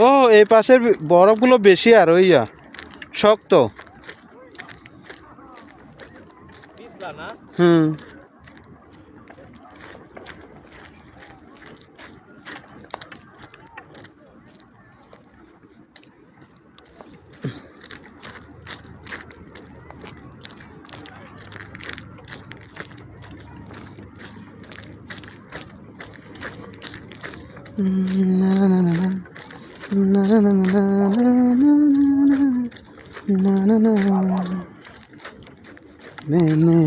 ও এই পাশের বরফগুলো বেশি আর ওইয়া শক্ত। হুম। मैंने